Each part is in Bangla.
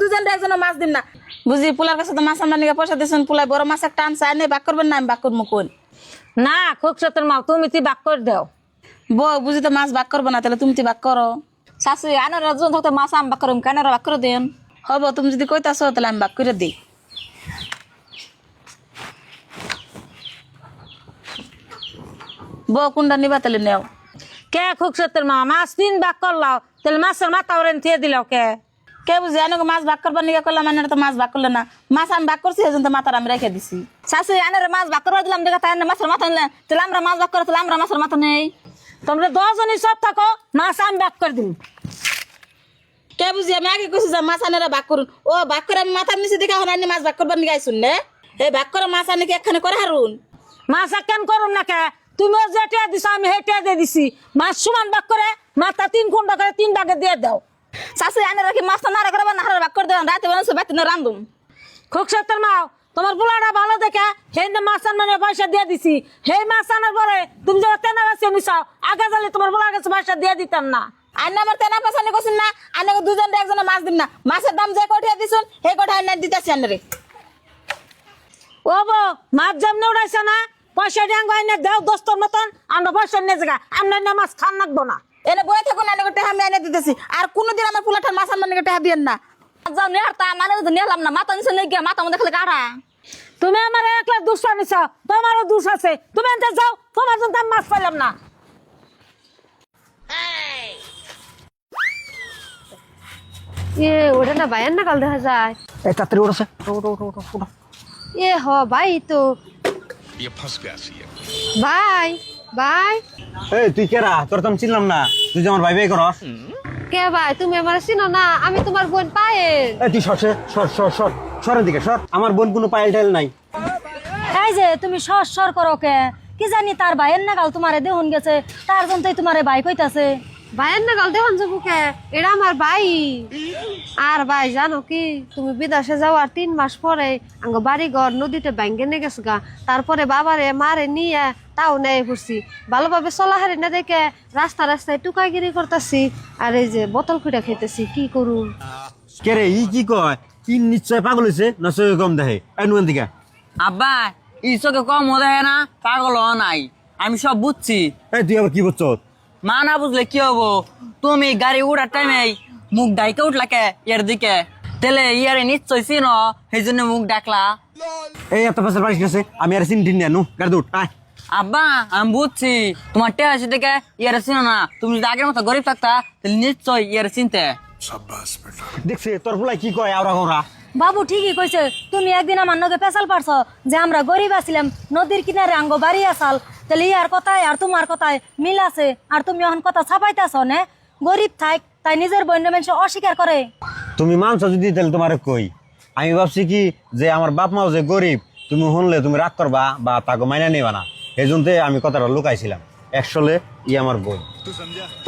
দুজন একজন মাছ দিন না বুঝি পোলার কাছে তো মাছ আমরা নিয়ে পয়সা দিয়েছেন পোলাই বড় মাছ একটা আনছে আনে বাক করবেন না আমি বাক করবো কোন না খুব সত্যের মা তুমি তুই বাক করে দাও বউ বুঝি তো মাছ বাক করবো না তাহলে তুমি বাক করো শাশুড়ি আনার জন থাকতে মাছ আমি বাক করুম কেন বাক করে দেন হব তুমি যদি কইতাছো তাহলে আমি বাক করে দিই বউ কোনটা নিবা তাহলে নেও কে খুব সত্যের মা মাছ 3 বাক করলাও তাহলে মাছের মাথা ওরেন দিয়ে দিলাও কে বুঝি আনে মাছ বাক করবার নিয়ে করলাম মানে তো মাছ বাক করলে না মাছ আমি বাক করছি এই তো মাথার আমি রেখে দিছি শাশুড়ি আনার মাছ বাক করে দিলাম দেখা তাই মাছের মাথা নিলে তাহলে আমরা মাছ বাক করে তাহলে আমরা মাছের মাথা নেই তোমরা 10 জনই সব থাকো মাছ আমি বাক করে দিন কে বুঝি আমি আগে কইছি যে মাছ আনেরা বাক করুন ও বাক করে আমি মাথার নিচে দেখা হন মাছ বাক করবার নিয়ে আইসুন নে এই বাক করে মাছ আনে কি একখানে করে হারুন মাছ কেন করুন না কে তুমি যেটা দিছো আমি হেঁটে দিয়ে দিছি মাছ সমান বাক করে মাথা 3 খুন্ডা করে 3 ভাগে দিয়ে দাও শাশুড়ি আনে রাখি মাছটা না রাখবে না হারা বাক করে দেন রাতে বানাইছে বাতি না রান্ধুম খুব সত্যের মা তোমার পোলাটা ভালো দেখে সেই মাছ আনার পয়সা দিয়ে দিছি সেই মাছ আনার পরে তুমি যখন তেনা বাসে নিছাও আগে জানলে তোমার পোলার কাছে পয়সা দিয়ে দিতাম না আন্না আমার তেনা পাশানি করছেন না আন্না দুজন একজন মাছ দিন না মাছের দাম যে কোঠে দিছুন সেই কোঠা আন্না দিতেছি আন্নারে ও বো মাছ যেমন উড়াইছে না পয়সা ডাঙ্গ আইনে দাও দোস্তর মতন আমরা পয়সা নিয়ে জায়গা আমরা না মাছ খান রাখবো না এনে বয়ে থাকুন আন্না কোঠে আমি এনে দিতেছি আর কোনোদিন আমার পোলাটার মাছ আন্না কোঠে দিয়েন না যাও নেহারতা মানে তো নিলাম না মাথা নিচে নিয়ে গিয়ে মাথা মধ্যে খালি কাটা তুমি আমার একলা দুঃখ নিছ তোমারও দোষ আছে তুমি এনতে যাও তোমার জন্য আমি মাছ পাইলাম না ওটা না ভাইয়ের না কাল দেখা যায় এই তাড়াতাড়ি উঠেছে ওঠো ভাই তো ये फंस गया सी ভাই ভাই এই তুই কেরা তোর তো আমি চিনলাম না তুই যে আমার ভাই ভাই করস কে ভাই তুমি আমার চিনো না আমি তোমার বোন পায়েল এই তুই সরের দিকে সর আমার বোন কোনো পায়েল টাইল নাই এই যে তুমি সর করো কে কি জানি তার ভাইয়ের নাগাল তোমারে দেহন গেছে তার জন্যই তোমারে ভাই কইতাছে ভাইয়ের না কাল দেখুন যাবুকে এটা আমার ভাই আর ভাই জানো কি তুমি বিদেশে যাওয়ার 3 মাস পরে আঙ্গ বাড়ি ঘর নদীতে ব্যাঙ্গে নিয়ে গেছে গা তারপরে বাবারে মারে নিয়ে তাও নেই পড়ছি ভালোভাবে চলাহারি না দেখে রাস্তায় টুকাইগিরি করতেছি আর এই যে বোতল খুঁড়ে খাইতেছি কি করুন কে রে ই কি কয় কি নিশ্চয় পাগল হয়েছে না চোখে কম দেখে নুয়ান দিকে আব্বা ই চোখে কম হতে না পাগল হ নাই আমি সব বুঝছি এই তুই আবার কি বলছ মা না বুঝলে কি হবো তুমি গাড়ি উঠার টাইমে মুখ ডাইকে উঠলাকে এর দিকে তেলে ইয়ারে নিশ্চয় চিনো সেই জন্য মুখ ডাকলা এই এত পাশের বাড়ি গেছে আমি আর চিনি টিনি আনু গাড়ি উঠ আয় আব্বা আমি বুঝছি তোমার টেহাসি থেকে ইয়ারে চিনো না তুমি যদি আগের মতো গরিব থাকতা তাহলে নিশ্চয় ইয়ারে চিনতে দেখছে তোর ফুলাই কি কয় আওরা ঘোরা বাবু ঠিকই কইছে তুমি একদিন আমার নগে পেশাল পারছ যে আমরা গরিব আছিলাম নদীর কিনারে আঙ্গ বাড়ি আসাল তাহলে ইয়ার কথায় আর তোমার কথায় মিল আছে আর তুমি এখন কথা ছাপাইতেছ নে গরিব থাক তাই নিজের বন্য মানুষ অস্বীকার করে তুমি মানছ যদি তাহলে তোমার কই আমি ভাবছি কি যে আমার বাপ মাও যে গরিব তুমি শুনলে তুমি রাগ করবা বা তাকে মাইনা নিবা না এই জন্য আমি কথাটা লুকাইছিলাম একশলে ই আমার বোন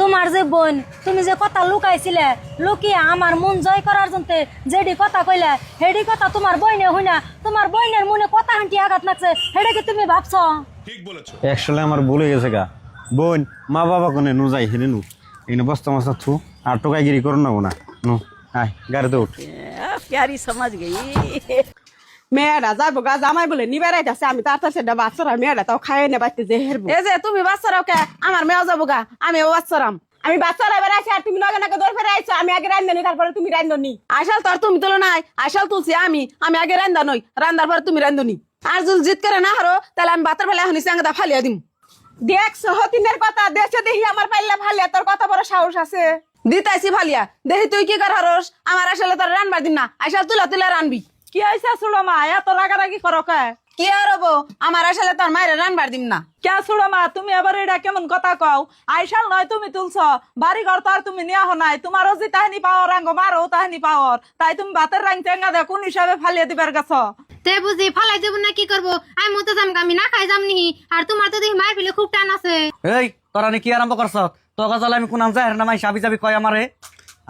তোমার যে বোন তুমি যে কথা লুকাইছিলে লুকিয়ে আমার মন জয় করার জন্য যেডি কথা কইলে হেডি কথা তোমার বইনে হইনা তোমার বইনের মনে কথা হাঁটি আঘাত লাগছে হেডে কি তুমি ভাবছ একশলে আমার ভুলে গেছে গা বোন মা বাবা কোনে নু যাই হেরে নু এখানে বস্তা মস্তা থু আর টোকাইগিরি করো না না নু আয় গাড়িতে উঠ প্যারি সমাজ গই মেয়েরা যাবো গা জামাই বলে নিবে রাইতাছে আমি তার সেটা বাচ্চারা মেয়েরা তাও খাইয়ে নে বাইতে যে হেরবো এই যে তুমি বাচ্চারাও কে আমার মেয়েও যাবো গা আমিও বাচ্চারাম আমি বাচ্চারা এবার আছি আর তুমি নগে নগে দৌড় ফেরে আইছো আমি আগে রান্ধনি তারপরে তুমি রান্ধনি আসাল তোর তুমি তুলো নাই আসাল তুলছি আমি আগে রান্ধা নই রান্ধার পরে তুমি রান্ধনি আর যদি জিত করে না হারো তাহলে আমি বাতার ফেলে এখন চাঙ্গা ফালিয়া দিম দেখছো হতিনের কথা দেশে দেখি আমার পাইলা ফালিয়া তোর কথা বড় সাহস আছে দিতাইছি ফালিয়া দেখি তুই কি কর হারস আমার আসলে তোর রানবার দিন না আসাল তুলা রানবি কি হয়েছে সুড়ো মা এত রাগারাগি করো কে কি আর হবো আমার আসলে তোর মায়ের রানবার দিম না কে সুড়ো মা তুমি এবার এটা কেমন কথা কও আইসাল নয় তুমি তুলছ বাড়ি ঘর তো আর তুমি নিয়া হো নাই তোমারও যে তাহানি পাওয়ার রাঙ্গ মারও তাহানি পাওয়ার তাই তুমি ভাতের রাং চেঙ্গা দে কোন হিসাবে ফালিয়ে দিবার গেছ তে বুঝি ফালাই দেব না কি করব আমি মতে যাম আমি না খাই যাম নি আর তোমার তো দেখি মায়ের ফেলে খুব টান আছে এই তোরা কি আরম্ভ করছ তো গজাল আমি কোন যাই না মাই সাবি যাবি কয় আমারে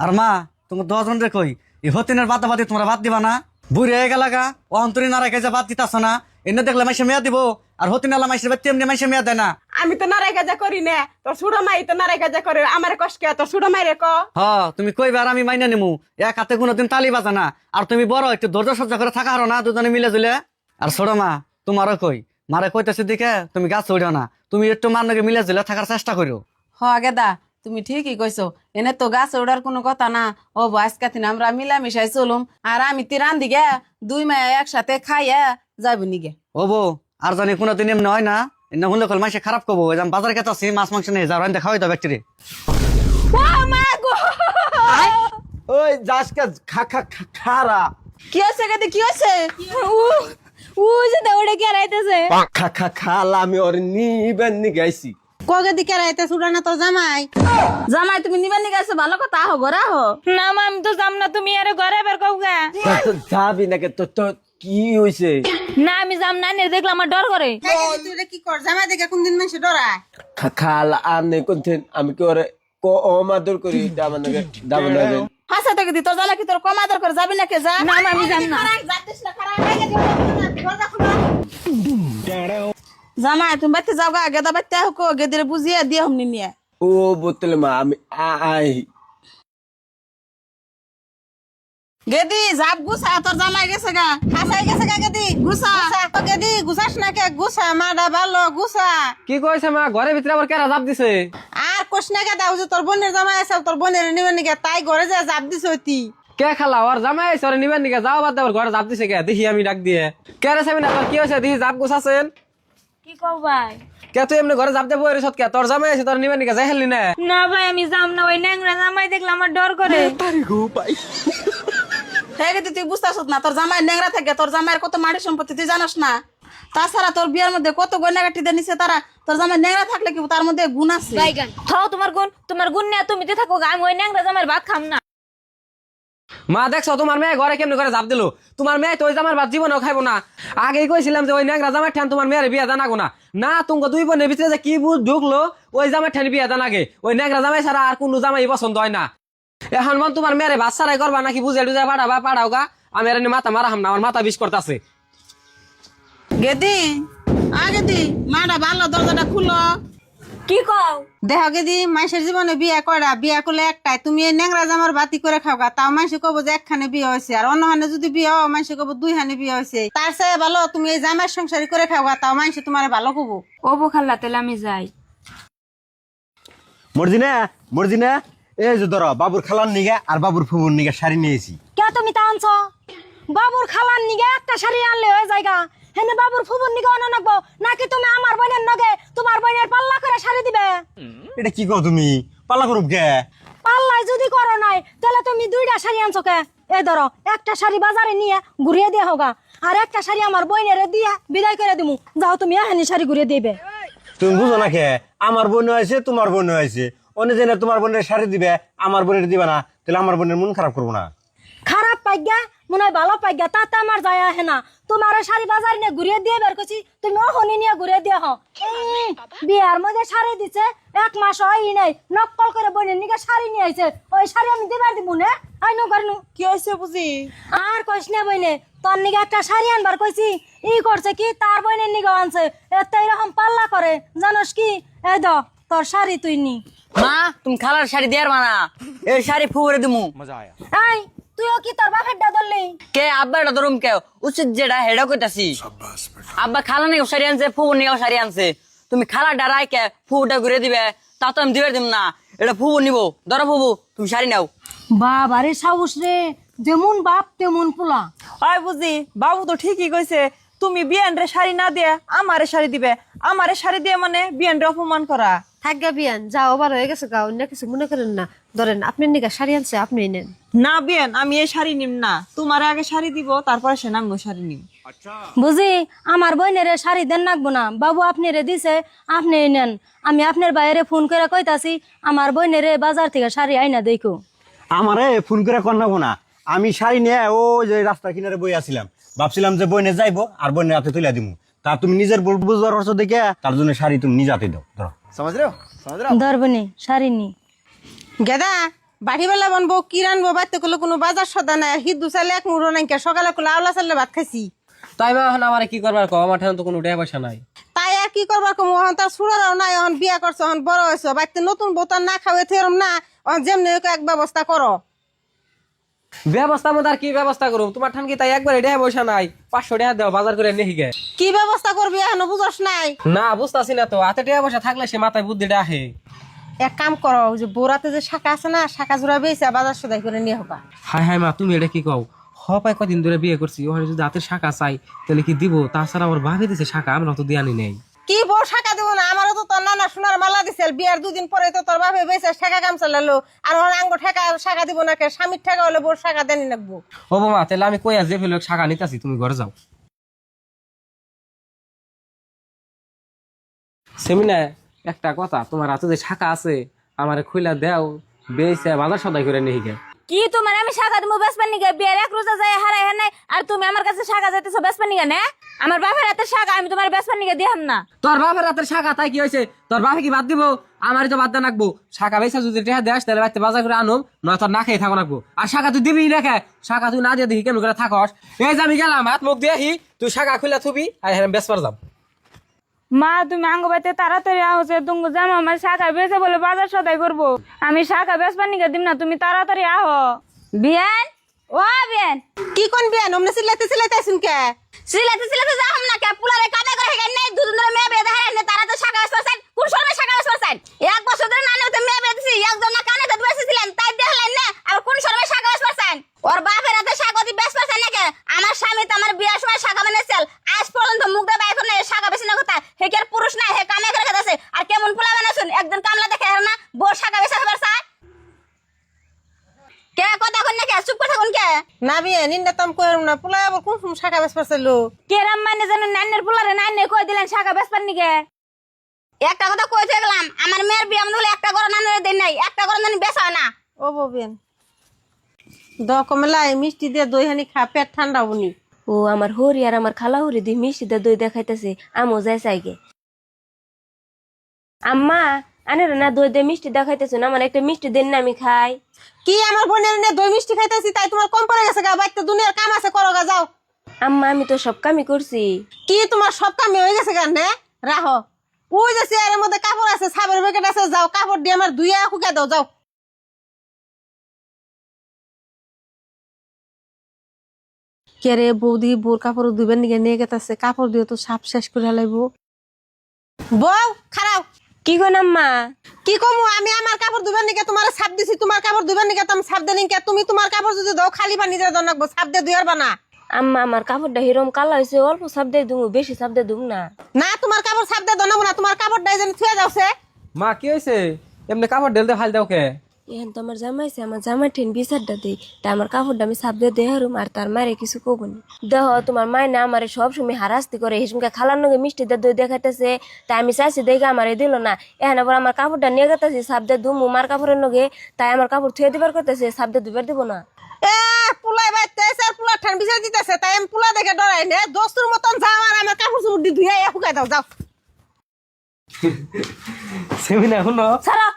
আর মা তুমি 10 জন রে কই এই হতিনের বাতাবাদি তোমরা বাদ দিবা না বুড়ি হয়ে গেলা গা ও অন্তরি না রেখে যে বাদ দিতাছ না এনে দেখলে মাইসে মেয়া দিব আর হতে নালা মাইসের বাচ্চা এমনি মাইসে মেয়া দেয় না। আমি তো নারাই কাজা করি না, তোর সুড়ো মাই তো নারাই কাজা করে, আমার কষ্ট কে তোর সুড়ো মাই রে ক। হ তুমি কইবার আমি মাইনা নিমু, এক হাতে কোনোদিন তালি বাজা না। আর তুমি বড় একটু ধৈর্য সহ্য করে থাকা হারো না দুজনে মিলে জুলে। আর ছোট মা তোমারও কই, মারে কইতেছে দিকে তুমি গাছ উঠো না, তুমি একটু মার নাকি মিলে জুলে থাকার চেষ্টা করো। হ গেদা তুমি ঠিকই কইছো, এনে তো গাছ ওড়ার কোনো কথা না। ও আজকে দিন আমরা মিলামিশাই চলুম, আর আমি তি রান্ধি গে, দুই মায়া একসাথে খাইয়া যাইব নিগে। ও বউ আর জানি কোনোদিন এমনি হয় না, এমনি হলে কল মাসে খারাপ করবো। বাজার খেতে আসি মাছ মাংস নিয়ে যাও, রান্ধে খাওয়াই দাও ব্যক্তিরে। ওই যাসকা খা খা খারা কি হয়েছে গেদি, কি হয়েছে? ও যে দৌড়ে কে রাইতেছে খা খা খালা আমি ওর নিবেন নি গাইছি। কগে দিকে রাইতে সুড়া না তোর জামাই? জামাই তুমি নিবার নিগে আসো, ভালো কথা, আহো ঘরে আহো। না মা আমি তো যাম না, তুমি আরে ঘরে বের কওগা। তো যাবি নাকি? তো তো কি হইছে? না আমি যাম না, নে দেখলে আমার ডর করে। তুই কি কর, জামাই দেখে কোনদিন মানুষ ডরায়? খালা আমি কোনদিন আমি কি ওরে অমাদর করি? দামান নাকি দামান নাকি হাসা থেকে দি তোর জালা কি তোর কম আদর করে যাবি নাকি? যা না মা আমি যাম না। জামাই তুমি বাইতে যাও গা, গেদা বাইতে হোক, গেদিরে বুঝিয়ে দিয়ে হমনি নিয়ে। ও বোতলে মা আমি আই গেদি জাপ গুছা, তোর জামাই গেছে গা, হাসাই গেছে গা। গেদি গুছা, গেদি গুছাস না কে? গুছা মাডা ভালো গুছা। কি কইছে মা? ঘরের ভিতরে আবার কেরা জাপ দিছে? আর কোশ না গেদা, ওই যে তোর বোনের জামাই আছে, তোর বোনের নিবে নিগে, তাই ঘরে যা জাপ দিছ তুই। কে খালা ওর জামাই আইছে ওরে নিবেন নিকে যাও, বাদ দে, ওর ঘরে জাপ দিছে কে? দেখি আমি ডাক দিয়ে। কে রে সামিনা, তোর কি হইছে? দেখি জাপ গুছাছেন কি কও ভাই? কে? তুই এমনি ঘরে জাপ দেবো এর সৎ কে? তোর জামাই আছে, তোর নিবেন নিকে যাই হেললি না? না ভাই আমি যাম না, ওই ন্যাংরা জামাই দেখলে আমার ডর করে। হ্যাঁ গেদি তুই বুঝতেছ না, তোর জামাই নেংরা থাকে, তোর জামাইয়ের কত মাটি সম্পত্তি তুই জানাস না? তাছাড়া তোর বিয়ের মধ্যে কত গয়নাগাটি দিয়ে নিছে তারা, তোর জামাই নেংরা থাকলে কি তার মধ্যে গুণ আছে? থাও তোমার গুণ নিয়ে তুমি তো থাকো, আমি ওই ন্যাংরা জামাইয়ের ভাত খাম না। মা দেখছো তোমার মেয়ে ঘরে কেমনি করে জাপ দিল? তোমার মেয়ে তো ওই জামার ভাত জীবনেও খাইবো না। আগেই কইছিলাম যে ওই ন্যাংরা জামার ঠান তোমার মেয়ের বিয়া জানাগো না। না তুমি দুই বোনের ভিতরে যে কি বুঝ ঢুকলো, ওই জামার ঠান বিয়া জানাগে। ওই ন্যাংরা জামাই ছাড়া আর কোনো জামাই পছন্দ হয় না। এখন মন তোমার মেয়ের ভাত ছাড়াই করবা নাকি? বুঝে টুজে পাঠাবা, পাঠাও গা। আমি আর এনে মাথা মারাহাম না, আমার মাথা বিষ করতেছে। গেদি গেদি মাটা ভালো, দরজাটা খুলো। কি কও? দেখো গেদি, মানুষের জীবনে বিয়ে করা, বিয়ে করলে একটাই, তুমি এই ন্যাংরা জামার বাতি করে খাওগা, তাও মানুষ কব যে একখানে বিয়ে হয়েছে, আর অন্যখানে যদি বিয়ে হয় মানুষ কব দুইখানে বিয়ে হয়েছে। তার চেয়ে ভালো তুমি এই জামার সংসারী করে খাওগা, তাও মানুষ তোমার ভালো কব। ও বখাল্লা তাহলে আমি যাই। মর্জিনা এই যে ধরো বাবুর খালার নিগে আর বাবুর ফুবুর নিগে শাড়ি নিয়েছি। কে তুমি তা আনছ? বাবুর খালার নিগে একটা শাড়ি আনলে হয়ে জায়গা, হেনে বাবুর ফুবুর নিগে অন্য নাকবো নাকি? তুমি আমার বোনের নগে তোমার বোনের পাল্লা করে শাড়ি দিবে? এটা কি কো তুমি? পাল্লা করুক কে? পাল্লাই যদি করো নাই তাহলে তুমি দুইটা শাড়ি আনছো কে? এই ধরো একটা শাড়ি বাজারে নিয়ে ঘুরিয়ে দিয়ে হোগা, আর একটা শাড়ি আমার বোনের দিয়ে বিদায় করে দিমু। যাও তুমি এখানে শাড়ি ঘুরিয়ে দিবে। তুমি বুঝো না কে? আমার বোন হয়েছে, তোমার বোন হয়েছে, অন্য জেনে তোমার বোনের শাড়ি দিবে, আমার বোনের দিবে না, তাহলে আমার বোনের মন খারাপ করবো না? খারাপ পাইগা মনে হয় ভালো পাইগা, তাতে আমার যায় আহে না। তোমার শাড়ি বাজার নিয়ে ঘুরিয়ে দিয়ে বের করছি, তুমি ওহনি নিয়ে ঘুরিয়ে দিয়ে হো। বিয়ার মধ্যে শাড়ি দিছে, এক মাস হয় নাই, নকল করে বোনের নিকে শাড়ি নিয়ে আইছে, ওই শাড়ি আমি দিবার দিব না। আই নো করনু কি হয়েছে বুঝি? আর কইস না বইনে, তোর নিকে একটা শাড়ি আনবার কইছি, ই করছে কি তার বোনের নিকে আনছে, এত এরকম পাল্লা করে জানোস কি? এই দ তোর শাড়ি তুই নি। মা তুমি খালার শাড়ি দেয়ার মানা, এই শাড়ি ফুবরে দিমু। এই তুইও কি তোর বাপের ডা ধরলি? কে আব্বাটা ধরুম কে? উচিত যেটা হেডা কইতাছি। আব্বা খালা নিয়ে শাড়ি আনছে, ফুবুর নিয়ে শাড়ি আনছে, তুমি খালা ডারাই কে ফুবুটা ঘুরে দিবে, তা তো আমি দিবে দিম না। এটা ফুবু নিব, ধরো ফুবু তুমি শাড়ি নাও। বাবারে সাহস রে, যেমন বাপ তেমন পোলা। আয় বুঝি বাবু তো ঠিকই কইছে, তুমি বিয়ানরে শাড়ি না দিয়ে আমারে শাড়ি দিবে, আমারে শাড়ি দিয়ে মানে বিয়ানরে অপমান করা। থাকগা বিয়ান যা ওভার হয়ে গেছে গা, অন্য কিছু মনে করেন না। ধরেন আপনি নিগা শাড়ি আনছে, আপনি নেন। না বিয়ান আমি এই শাড়ি নিম না, তোমার আগে শাড়ি দিব তারপরে সে নামবো শাড়ি নিম। বুঝি আমার বোনের শাড়ি দেন রাখবো না, বাবু আপনি রে দিছে আপনি নেন। আমি আপনার বাইরে ফোন করে কইতাছি আমার বোনের বাজার থেকে শাড়ি আইনা দেখো। আমারে ফোন করে কন্যাবো না, আমি শাড়ি নিয়ে ও যে রাস্তার কিনারে বই আসছিলাম, ভাবছিলাম যে বইনে যাইবো আর বইনের হাতে তুলে দিমু, তা তুমি নিজের বুঝবার অর্থ দেখে তার জন্য শাড়ি তুমি নিজ হাতে দাও। ধরো ধরবনি শাড়ি নি। গেদা বাড়ি বেলা বানবো, কি রানবো, বাড়তে করলে কোনো বাজার সদা নাই, হিদু চালে এক মুড়ো নাই, সকালে করলে আওলা চালে ভাত খাইছি। তাই মা এখন আমার কি করবার কো? আমার ঠান তো কোনো টাকা পয়সা নাই। তাই আর কি করবার কম এখন তার সুরারাও নাই এখন বিয়া করছো এখন বড় হয়েছো বাড়িতে নতুন বোতাম না খাওয়াই থেরম না যেমনি হোক এক ব্যবস্থা করো। ব্যবস্থা মতো আর কি ব্যবস্থা করো, তোমার ঠান কি তাই একবার এটা বসা নাই, 500 টাকা দাও বাজার করে নিয়ে গে। কি ব্যবস্থা করবি এখনো বুঝস নাই? না বুঝতাছি না তো, হাতে টাকা পয়সা থাকলে সে মাথায় বুদ্ধিটা আহে। এক কাম করো, ওই যে বোরাতে যে শাখা আছে না, শাখা জোড়া বেয়েছে বাজার সদাই করে নিয়ে হবা। হাই হাই মা, তুমি এটা কি কও? হপায় কদিন ধরে বিয়ে করছি, ওখানে যদি হাতের শাখা চাই তাহলে কি দিব? তাছাড়া আমার ভাবি দিছে শাখা, আমরা তো দিয়ানি নেই। কি বউ শাখা দেবো না? আমারও তো তোর নানা সোনার মালা দিছে, বিয়ার 2 দিন পরে তো তোর বাপে বেঁচে শাখা কাম চালালো, আর ওর আঙ্গ ঠেকা শাখা দিব না কে? স্বামীর ঠেকা হলে বউর শাখা দেনি রাখবো। ও বাবা, তাহলে আমি কই যে ফেলে শাখা নিতাছি, তুমি ঘরে যাও। সেমিনা, একটা কথা, তোমার হাতে যে শাখা আছে আমারে খুইলা দাও, বেইছে বাজার সদাই করে নিয়ে গে। কি তোমার আমি শাখা তুমি বেসপান নিগে বিয়ের 1 রোজা যায় হারাই হারাই, আর তুমি আমার কাছে শাখা যাইতেছো বেসপান নিগে না? আমার বাপের হাতের শাখা আমি তোমার বেসপান নিগে দিহাম না। তোর বাপের হাতের শাখা তাই কি হয়েছে? তোর বাপে কি বাদ দিব? আমারই তো বাদ দেন রাখবো। শাখা বেসা যদি টেহা দেস তাহলে বাড়িতে বাজার করে আনুম, নয় তোর না খেয়ে থাকো রাখবো। আর শাখা তুই দিবি রেখে, শাখা তুই না দিয়ে দেখি কেমন করে থাকস। এই যে আমি গেলাম হাত মুখ দিয়ে আহি, তুই শাখা খুলে থুবি আর হ্যাঁ বেসবার যাম। মা তুমি আঙ্গ বাইতে তাড়াতাড়ি আহছে, তুমি জানো আমার শাখা বেচে বলে বাজার সদাই করবো, আমি শাখা বেচবার নিকে দিম না, তুমি তাড়াতাড়ি আহো। বিয়ান ও বিয়ান, কি কোন বিয়া নমনে সিলাইতে সিলাইতে আসুন কে? সিলাতে সিলাতে যাহাম না কে? পুলারে কামে করে হেগে নাই, দুদিন ধরে মেয়ে বিয়ে দেখাই না, তারা তো শাখা বেচবার কোন সময় শাখা বেচবার 1 বছর ধরে নানে তো মেয়ে বিয়ে দিছি, একজন না কানে তো বেচছিলেন, তাই দেখলেন না? আর কোন সময় শাখা বেচবার ওর বাপের হাতে শাখা দি বেচবার না কে? আমার স্বামী তো আমার বিয়ার সময় শাখা বানাইছিল, আজ পর্যন্ত মুখ দে বাইর করে শাখা বেচি না কথা। হে কি আর পুরুষ না? হে কামে করে খেতেছে, আর কেমন পোলা বানাইছুন, একজন কামলা দেখে না বউ শাখা বেচা হবার চায় কে? কথা কন না কে? চুপ করে থাকুন কে? না বিয়ে নিন্দা তম কইরম না, পোলা আবার কোন সময় শাখা বেচবার চাইলো? কেরাম মানে জানো নান্নের পোলারে নান্নে কই দিলেন শাখা বেচবার নিকে? একটা কথা কইতে গেলাম, আমার মেয়ের বিয়ে আমদুলে একটা করে নান্নের দেন নাই, একটা করে নানি বেচা না। ও ববেন দ কমলা মিষ্টি দিয়ে দই হানি খা, পেট ঠান্ডা হবনি। ও আমার হরি আর আমার খালা হরি দুই মিষ্টিতে দই দেখাইতেছে, আমও যাই চাইগে। আম্মা আনের না দই দিয়ে মিষ্টি দেখাইতেছ না, আমার একটা মিষ্টি দেন না আমি খাই। কি আমার বোনের নে দই মিষ্টি খাইতেছি তাই তোমার কম পড়ে গেছে গা? বাইতে দুনিয়ার কাম আছে, করো গা যাও। আম্মা আমি তো সব কামই করছি। কি তোমার সব কামে হয়ে গেছে গা? নে রাহো, ওই যে চেয়ারের মধ্যে কাপড় আছে, সাবের প্যাকেট আছে, যাও কাপড় দিয়ে আমার ধুইয়া শুকা দাও যাও। কে রে বৌদি, বোর কাপড় ধুইবেন নিকে নিয়ে গেতেছে, কাপড় দিয়ে তো সাপ শেষ করে লাইবো। বউ খারাপ কি কইন আম্মা? কি কমু আমি? আমার কাপড় ধুইবেন নিকে তোমার সাপ দিছি, তোমার কাপড় ধুইবেন নিকে তুমি সাপ দেনি কে? তুমি তোমার কাপড় যদি দাও খালি পানি দিয়ে দাও, নাকবো সাপ দিয়ে ধুইয়ার বানা। আম্মা আমার কাপড়টা হিরম কালা হয়েছে, অল্প সাপ দিয়ে দুমু, বেশি সাপ দিয়ে দুম না। না তোমার কাপড় সাপ দিয়ে দাও না, তোমার কাপড় ডাই যেন থুয়ে যাওছে। মা কি হয়েছে? এমনি কাপড় ঢেলতে ফাল দাও কে? এখন তো আমার জামাইছে, আমার জামাই ঠেন বিচারটা দেই, তা আমার কাপড়টা আমি সাপ দিয়ে দেহারুম, আর তার মারে কিছু কব নি। দেহ তোমার মায় না আমারে সবসময় হারাস্তি করে, হিসমকে খালার নগে মিষ্টি দিয়ে দই দেখাইতেছে, তাই আমি চাইছি দেখে আমারে দিল না। এখন আবার আমার কাপড়টা নিয়ে গেতেছি সাপ দিয়ে দুমু মার কাপড়ের লগে, তাই আমার কাপড় থুয়ে দিবার করতেছে, সাপ দিয়ে দুবার দিব না। এ পুলাই বাইতেছে আর পুলা ঠান বিচার দিতেছে, তাই আমি পুলা দেখে ডরাই নে। দোস্তুর মতন যাও আর আমার কাপড় চুপড় দিয়ে ধুইয়া শুকাই দাও যাও। সেমিনা শুনো সারা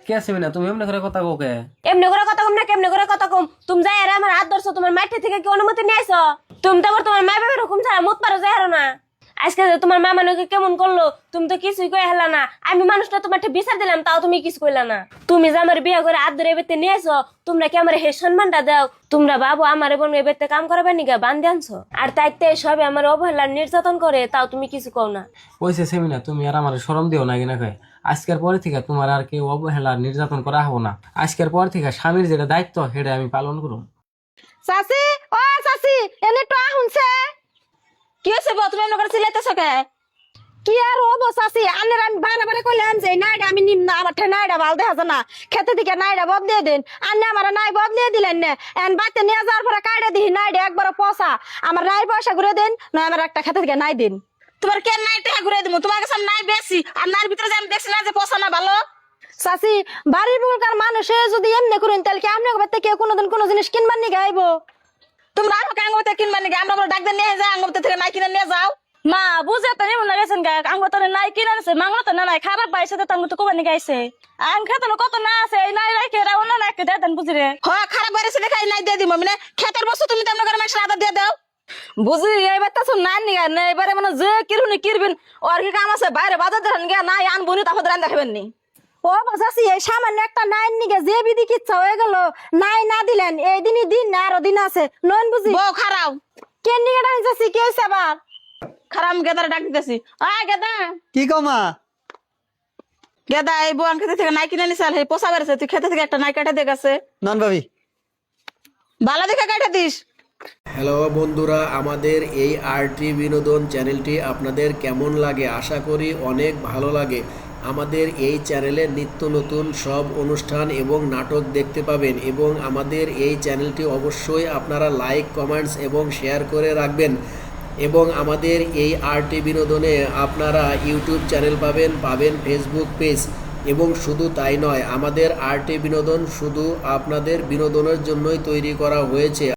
কে? সেমিনা তুমি এমনি করে কথা কও কে? এমনি করে কথা কম না, কেমনে করে কথা কম? তুমি যাই আর আমার হাত ধরছো, তোমার মাঠে থেকে কি অনুমতি নিয়ে আইছো? তুমি তো আবার তোমার মা বাবার হুকুম ছাড়া মুত পারো যাই হারো না। আজকে যে তোমার মা মানুষকে কেমন করলো, তুমি তো কিছুই কই হেলা না। আমি মানুষটা তোমার বিচার দিলাম, তাও তুমি কিছু কইলা না। তুমি যে আমার বিয়ে করে হাত ধরে এবেতে নিয়ে আইছো, তোমরা কি আমার হে সম্মানটা দাও? তোমরা বাবু আমার বোন এবেতে কাম করবে নিগা বান্ধে আনছো, আর তাইতে সবে আমার অবহেলা নির্যাতন করে, তাও তুমি কিছু কও না। ওইসে সেমিনা, তুমি আর আমার শরম দিও না কিনা কয়। আজকের পরে থেকে তোমার আর কেউ অবহেলা নির্যাতন করা হবো না। আজকের পর থেকে স্বামীর যেটা দায়িত্ব সেটা আমি পালন করব। চাচি ও চাচি এনে তো আহুনছে। কি হয়েছে বউ, তুমি এমন করে চিল্লাইতেছো কে? কি আর হবো চাচি, আনের আমি বারে বারে কইলাম যে নাইডা আমি নিম না, আমার নাইডা ভাল দেখা যায় না, খেতে দিকে নাইডা বদলিয়ে দিন, আন্নে আমার নাই বদলিয়ে দিলেন না। এখন বাড়িতে নিয়ে যাওয়ার পরে কাইডা দিই নাইডা একবার পয়সা, আমার নাই পয়সা ঘুরে দিন, না আমার একটা খেতে দিকে নাই দিন। তোমার কেন নাই টাকা ঘুরে দিব? তোমার কাছে নাই বেশি, আর নার ভিতরে যে আমি দেখছি না যে পছন্দ ভালো। চাচি বাড়ির বুলকার মানুষে যদি এমনি করুন তাহলে কি আপনার বাড়িতে কেউ কোনোদিন কোনো জিনিস কিনবার নিয়ে গাইবো? তোমরা আমাকে আঙ্গুতে কিনবার নাকি? আমরা বড় ডাক্তার নিয়ে যাও, আঙ্গুতে থেকে নাই কিনে নিয়ে যাও। মা বুঝে তো নিমন লাগাইছেন গা, আঙ্গুতে নাই কিনে আনছে, মাংলো তো না নাই খারাপ পাইছে, তো আঙ্গুতে কোবা নিয়ে গাইছে। আং খেতে কত না আছে, এই নাই রাখে অন্য নাকি দেন বুঝি রে। হ্যাঁ খারাপ বাইরেছে দেখাই নাই দিয়ে দিব, মানে খেতের বস্তু তুমি তেমন করে মানুষের আদা দিয়ে দাও। বুঝি এইবার তো নাই নিগা না এবারে মানে যে কিরুনি কিরবিন ওর কি কাম আছে বাইরে বাজার দেন গিয়া নাই আনবুনি তারপর রান দেখাবেন নি ও বাসাসি এই সামান্য একটা নাইন নিগে যে বিধি কিচ্ছা হয়ে গেল নাই না দিলেন এই দিনই দিন না আরো দিন আছে নন বুঝি বউ খারাও কেন নিগে ডাইতেছি কে হইছে আবার খারাম গেদারে ডাক দিতেছি আয় গেদা কি কও মা গেদা এই বউ খেতে থেকে নাই কিনে নিছাল হে পোষা বেড়েছে তুই খেতে থেকে একটা নাই কাটে দে গেছে নন ভাবি ভালো দেখে কাটে দিস। হ্যালো বন্ধুরা, আমাদের এই আরটি বিনোদন চ্যানেলটি আপনাদের কেমন লাগে? আশা করি অনেক ভালো লাগে। আমাদের এই চ্যানেলে নিত্য নতুন সব অনুষ্ঠান এবং নাটক দেখতে পাবেন এবং আমাদের এই চ্যানেলটি অবশ্যই আপনারা লাইক, কমেন্টস এবং শেয়ার করে রাখবেন। এবং আমাদের এই আরটি বিনোদনে আপনারা ইউটিউব চ্যানেল পাবেন ফেসবুক পেজ, এবং শুধু তাই নয়, আমাদের আরটি বিনোদন শুধু আপনাদের বিনোদনের জন্যই তৈরি করা হয়েছে।